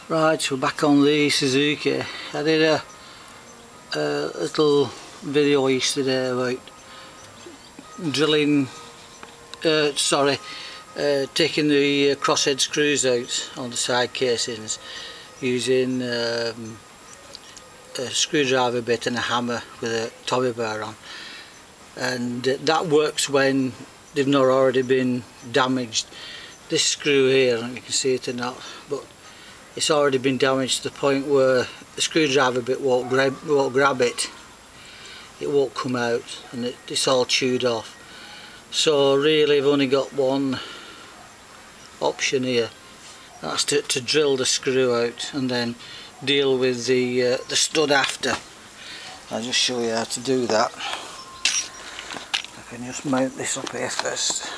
Right, we're back on the Suzuki. I did a little video yesterday about drilling, taking the crosshead screws out on the side casings using a screwdriver bit and a hammer with a tobby bar on, and that works when they've not already been damaged. This screw here, I don't know if you can see it or not, but it's already been damaged to the point where the screwdriver bit won't grab it. It won't come out, and it's all chewed off. So really I've only got one option here. That's to drill the screw out and then deal with the stud after. I'll just show you how to do that. I can just mount this up here first.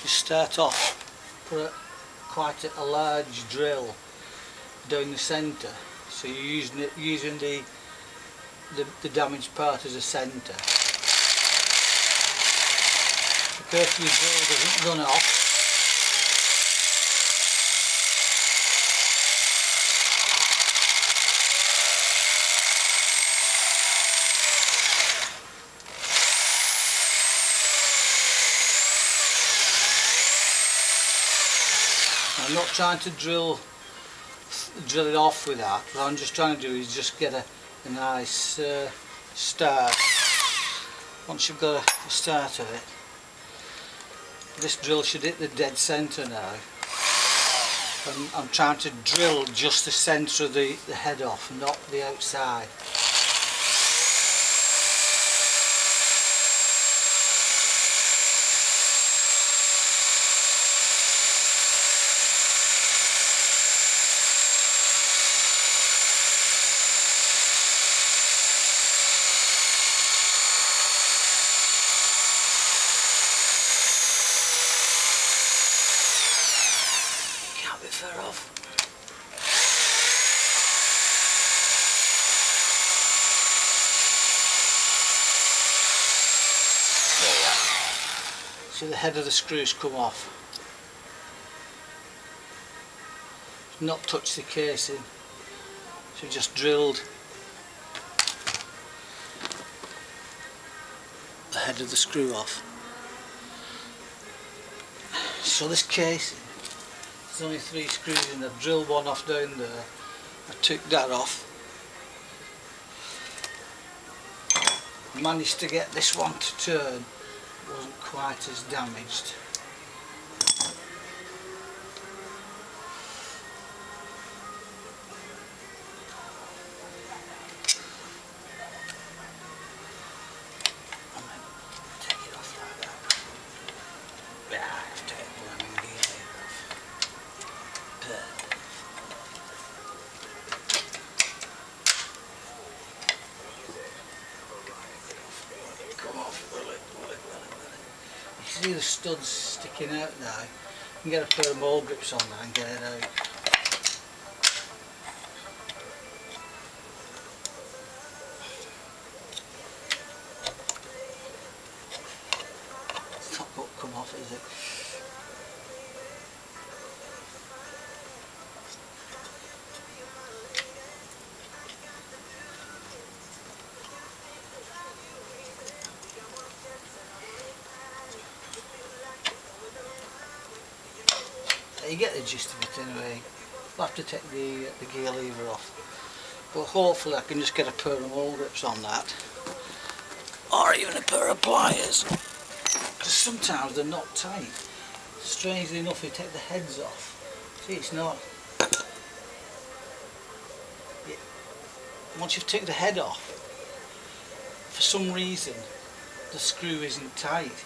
Start off, put quite a large drill down the centre, so you're using the damaged part as a centre. Be careful your drill doesn't run off. I'm not trying to drill it off with that. What I'm just trying to do is just get a nice start. Once you've got a start of it, this drill should hit the dead centre now. And I'm trying to drill just the centre of the head off, not the outside. Far off. There we are. So the head of the screws come off. Not touched the casing, so just drilled the head of the screw off. So this casing, there's only 3 screws in. I've drilled one off down there. I took that off. Managed to get this one to turn. Wasn't quite as damaged. Take it off like that. Yeah, I have to take one gear off. Come off, will it. You see the studs sticking out now. You can get a pair of mole grips on that and get it out. It's not going to come off, is it? You get the gist of it anyway. I'll have to take the gear lever off, but hopefully I can just get a pair of mole grips on that, or even a pair of pliers, because sometimes they're not tight. Strangely enough, you take the heads off, see, it's not. Once you've taken the head off, for some reason the screw isn't tight.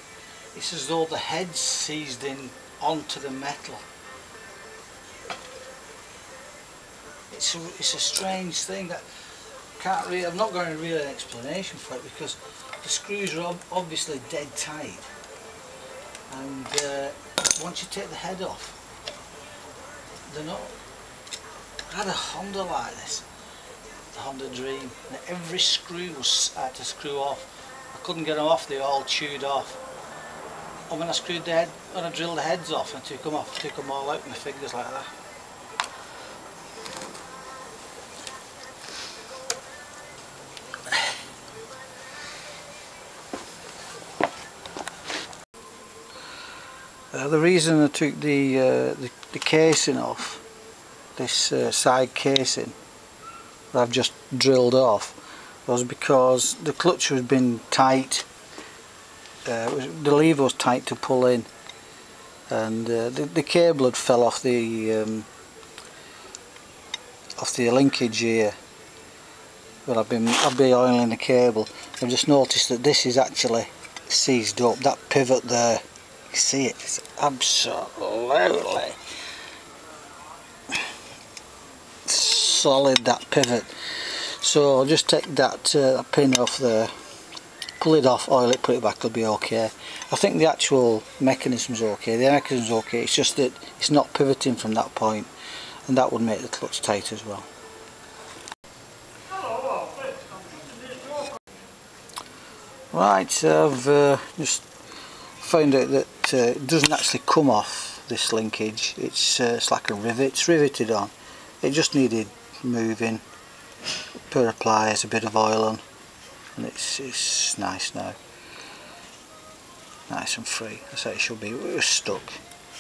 It's as though the head's seized in onto the metal. It's a strange thing that can't really, I'm not going to really an explanation for it, because the screws are obviously dead tight, and once you take the head off, they're not. I had a Honda like this, the Honda Dream, and every screw was I had to screw off. I couldn't get them off; they all chewed off. And when I screwed the head, when I drilled the heads off and took them off, I took them all out with my fingers like that. The reason I took the casing off, this side casing that I've just drilled off, was because the clutch had been tight, the lever was tight to pull in, and the cable had fell off the linkage here. Well, I've been oiling the cable. I've just noticed that this is actually seized up. That pivot there, you see it? It's absolutely solid, that pivot. So I'll just take that pin off there, pull it off, oil it, put it back, it'll be okay. I think the actual mechanism's okay, the mechanism's okay, it's just that it's not pivoting from that point, and that would make the clutch tight as well. Right, so I've just found out that it doesn't actually come off this linkage. It's like a rivet, it's riveted on. It just needed moving, a pair of pliers, a bit of oil on, and it's nice now, nice and free. That's how it should be. It was stuck,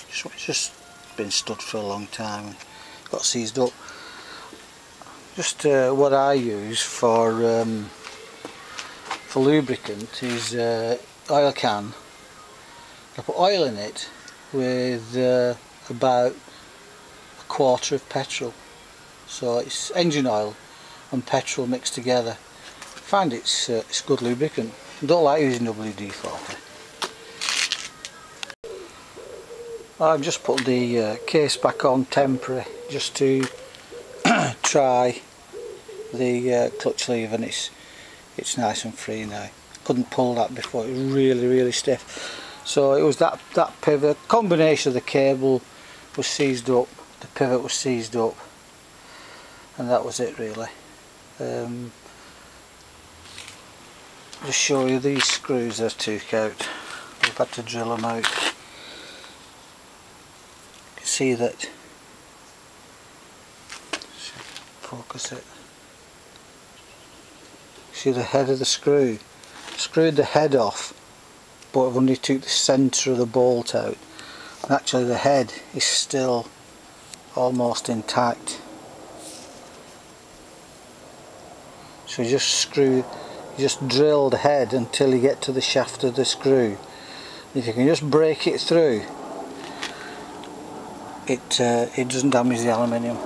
it's just been stuck for a long time and got seized up. Just what I use for lubricant is oil can. I put oil in it with about a quarter of petrol, so it's engine oil and petrol mixed together. I find it's good lubricant. I don't like using WD-40. I've just put the case back on temporary just to try the clutch lever, and it's nice and free now. Couldn't pull that before, it was really stiff. So it was that pivot, combination of the cable was seized up, the pivot was seized up, and that was it really. Just show you these screws I took out. We've had to drill them out. You can see that. Focus it. See the head of the screw. Screwed the head off, but I've only took the centre of the bolt out, and actually the head is still almost intact. So you just drill the head until you get to the shaft of the screw. If you can just break it through, it doesn't damage the aluminium.